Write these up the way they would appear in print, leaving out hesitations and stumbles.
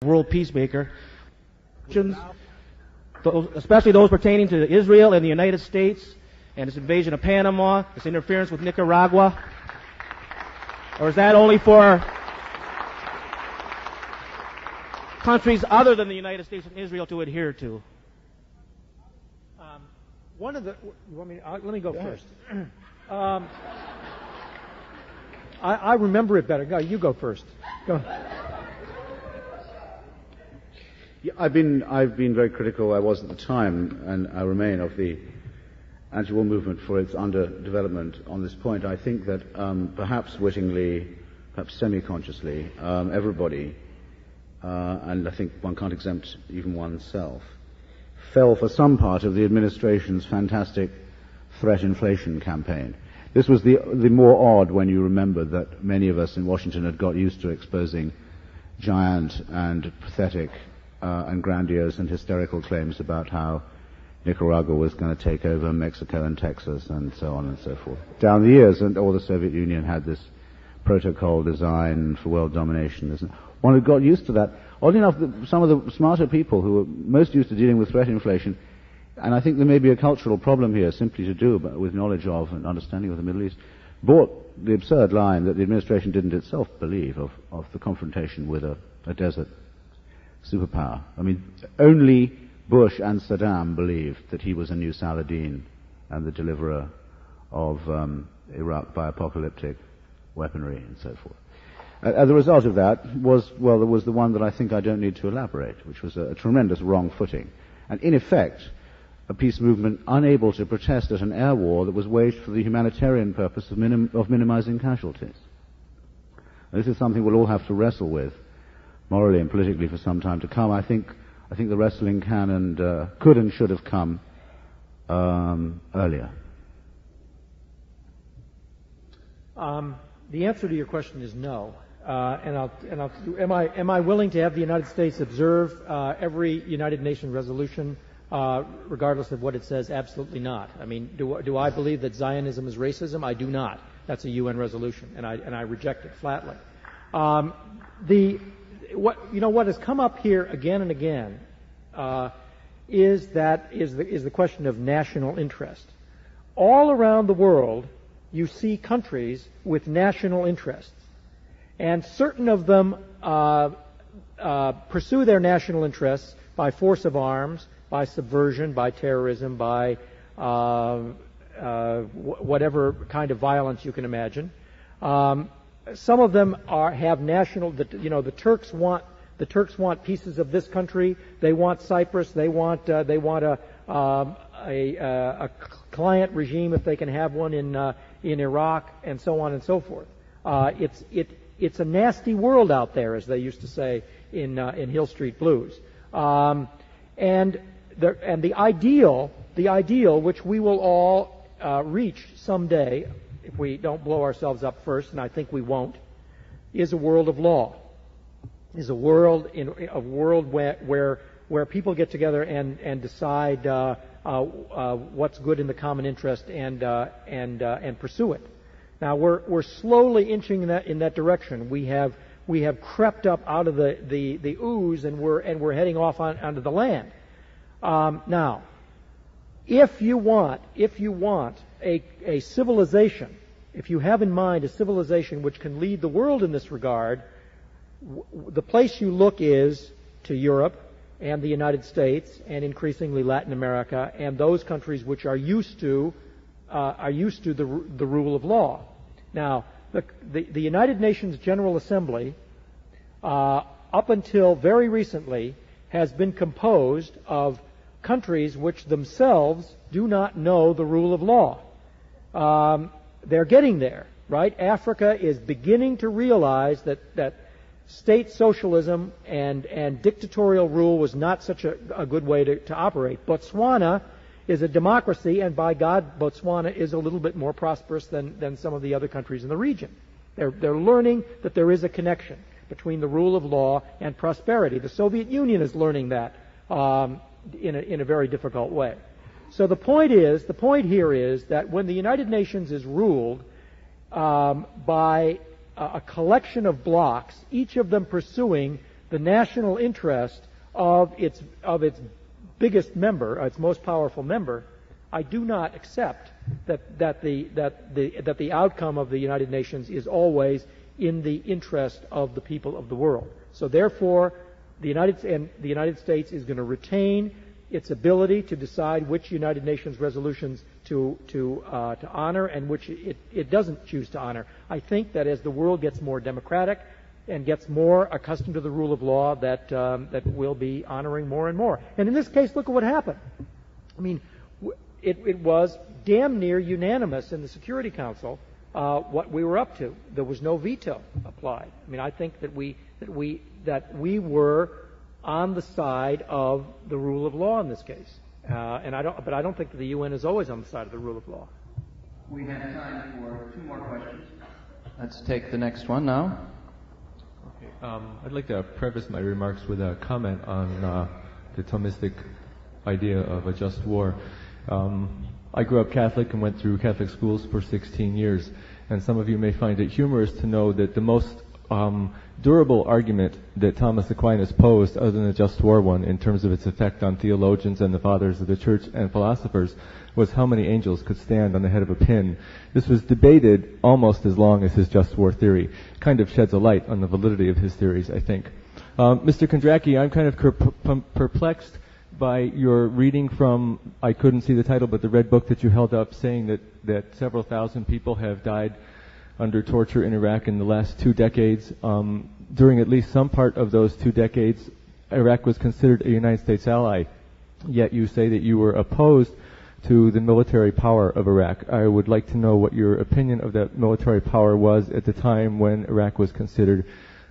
world peacemaker, especially those pertaining to Israel and the United States and its invasion of Panama, its interference with Nicaragua? Or is that only for countries other than the United States and Israel to adhere to? Let me go first. I remember it better. Go, you go first. Go. Yeah, I've been very critical, I was at the time, and I remain, of the anti-war movement for its underdevelopment on this point. I think that perhaps wittingly, perhaps semi-consciously, everybody, and I think one can't exempt even oneself, fell for some part of the administration's fantastic threat inflation campaign. This was the more odd when you remember that many of us in Washington had got used to exposing giant and pathetic and grandiose and hysterical claims about how Nicaragua was going to take over Mexico and Texas and so on and so forth. Down the years, and all the Soviet Union had this protocol design for world domination. One had got used to that. Oddly enough, some of the smarter people who were most used to dealing with threat inflation, and I think there may be a cultural problem here simply to do with knowledge of and understanding of the Middle East, bought the absurd line that the administration didn't itself believe of the confrontation with a desert superpower. I mean, only Bush and Saddam believed that he was a new Saladin and the deliverer of Iraq by apocalyptic weaponry and so forth. The result of that was, well, there was the one that I think I don't need to elaborate, which was a tremendous wrong footing. And in effect, a peace movement unable to protest at an air war that was waged for the humanitarian purpose of minimizing casualties. This is something we'll all have to wrestle with, morally and politically, for some time to come. I think the wrestling can and could and should have come earlier. The answer to your question is no. Am I willing to have the United States observe every United Nations resolution, regardless of what it says? Absolutely not. I mean, do I believe that Zionism is racism? I do not. That's a UN resolution, and I reject it flatly. What has come up here again and again is the question of national interest. All around the world, you see countries with national interests, and certain of them pursue their national interests by force of arms, by subversion, by terrorism, by whatever kind of violence you can imagine. Some of them have national. The Turks want pieces of this country. They want Cyprus. They want a client regime if they can have one in Iraq, and so on and so forth. It's a nasty world out there, as they used to say in Hill Street Blues. And the ideal which we will all reach someday, if we don't blow ourselves up first, and I think we won't, is a world of law. Is a world where people get together and decide what's good in the common interest and pursue it. Now we're slowly inching in that direction. We have crept up out of the ooze and we're heading off onto the land. Now, if you want a civilization, if you have in mind a civilization which can lead the world in this regard, the place you look is to Europe and the United States and increasingly Latin America and those countries which are used to the rule of law. Now, the United Nations General Assembly, up until very recently, has been composed of countries which themselves do not know the rule of law. They're getting there, right? Africa is beginning to realize that state socialism and dictatorial rule was not such a good way to operate. Botswana is a democracy, and by God, Botswana is a little bit more prosperous than some of the other countries in the region. They're learning that there is a connection between the rule of law and prosperity. The Soviet Union is learning that in a very difficult way. So the point here is that when the United Nations is ruled by a collection of blocks, each of them pursuing the national interest of its biggest member, its most powerful member, I do not accept that the outcome of the United Nations is always in the interest of the people of the world. So therefore, the United States is going to retain its ability to decide which United Nations resolutions to honor and which it doesn't choose to honor. I think that as the world gets more democratic and gets more accustomed to the rule of law, that we'll be honoring more and more. And in this case, look at what happened. I mean, it was damn near unanimous in the Security Council what we were up to. There was no veto applied. I mean, I think that we were on the side of the rule of law in this case. But I don't think that the UN is always on the side of the rule of law. We have time for 2 more questions. Let's take the next one now. Okay, I'd like to preface my remarks with a comment on the Thomistic idea of a just war. I grew up Catholic and went through Catholic schools for 16 years, and some of you may find it humorous to know that the most durable argument that Thomas Aquinas posed, other than the just war one, in terms of its effect on theologians and the fathers of the church and philosophers, was how many angels could stand on the head of a pin. This was debated almost as long as his just war theory. Kind of sheds a light on the validity of his theories, I think. Mr. Kondracke, I'm kind of perplexed by your reading from, I couldn't see the title, but the red book that you held up saying that several thousand people have died under torture in Iraq in the last 2 decades. During at least some part of those 2 decades, Iraq was considered a United States ally, yet you say that you were opposed to the military power of Iraq. I would like to know what your opinion of that military power was at the time when Iraq was considered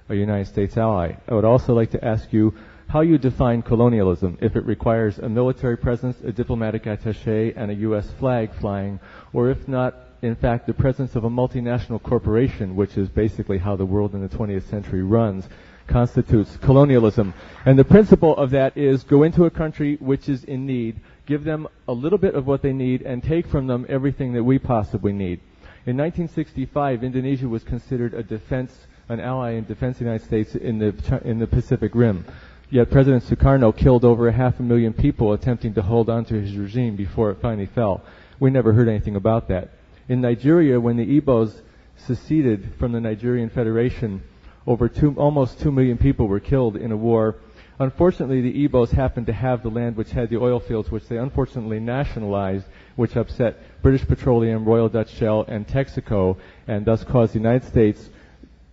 a United States ally. I would also like to ask you how you define colonialism, if it requires a military presence, a diplomatic attaché, and a U.S. flag flying, or if not, in fact, the presence of a multinational corporation, which is basically how the world in the 20th century runs, constitutes colonialism. And the principle of that is go into a country which is in need, give them a little bit of what they need, and take from them everything that we possibly need. In 1965, Indonesia was considered an ally in defense of the United States in the Pacific Rim. Yet President Sukarno killed over 500,000 people attempting to hold on to his regime before it finally fell. We never heard anything about that. In Nigeria, when the Igbos seceded from the Nigerian Federation, almost 2 million people were killed in a war. Unfortunately, the Igbos happened to have the land which had the oil fields, which they unfortunately nationalized, which upset British Petroleum, Royal Dutch Shell, and Texaco, and thus caused the United States,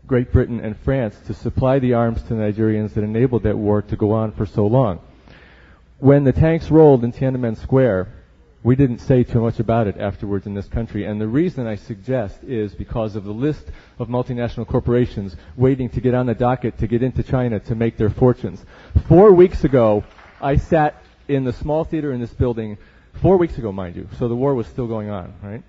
Great Britain, and France to supply the arms to the Nigerians that enabled that war to go on for so long. When the tanks rolled in Tiananmen Square, we didn't say too much about it afterwards in this country, and the reason I suggest is because of the list of multinational corporations waiting to get on the docket to get into China to make their fortunes. 4 weeks ago, I sat in the small theater in this building, 4 weeks ago, mind you, so the war was still going on, right?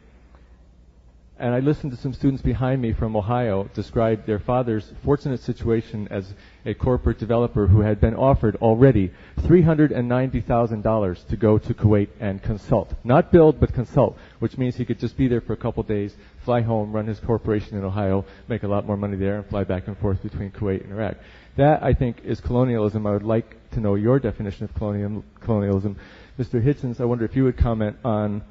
And I listened to some students behind me from Ohio describe their father's fortunate situation as a corporate developer who had been offered already $390,000 to go to Kuwait and consult. Not build, but consult, which means he could just be there for a couple days, fly home, run his corporation in Ohio, make a lot more money there, and fly back and forth between Kuwait and Iraq. That, I think, is colonialism. I would like to know your definition of colonialism. Mr. Hitchens, I wonder if you would comment on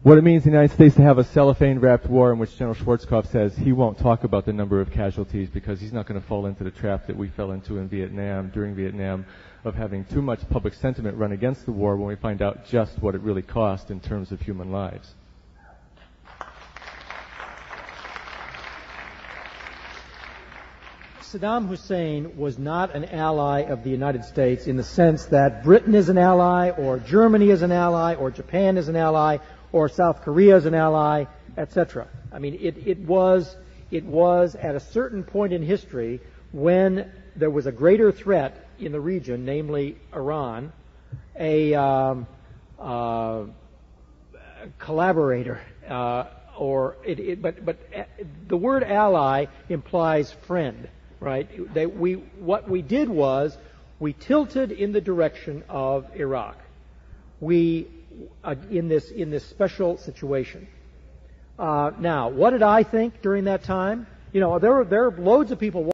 what it means in the United States to have a cellophane-wrapped war in which General Schwarzkopf says he won't talk about the number of casualties because he's not going to fall into the trap that we fell into in Vietnam, during Vietnam, of having too much public sentiment run against the war when we find out just what it really cost in terms of human lives. Saddam Hussein was not an ally of the United States in the sense that Britain is an ally, or Germany is an ally, or Japan is an ally, or South Korea is an ally, etc. I mean, it was at a certain point in history when there was a greater threat in the region, namely Iran, a collaborator, but the word ally implies friend, right? What we did was we tilted in the direction of Iraq. In this special situation. Now, what did I think during that time? You know, there are loads of people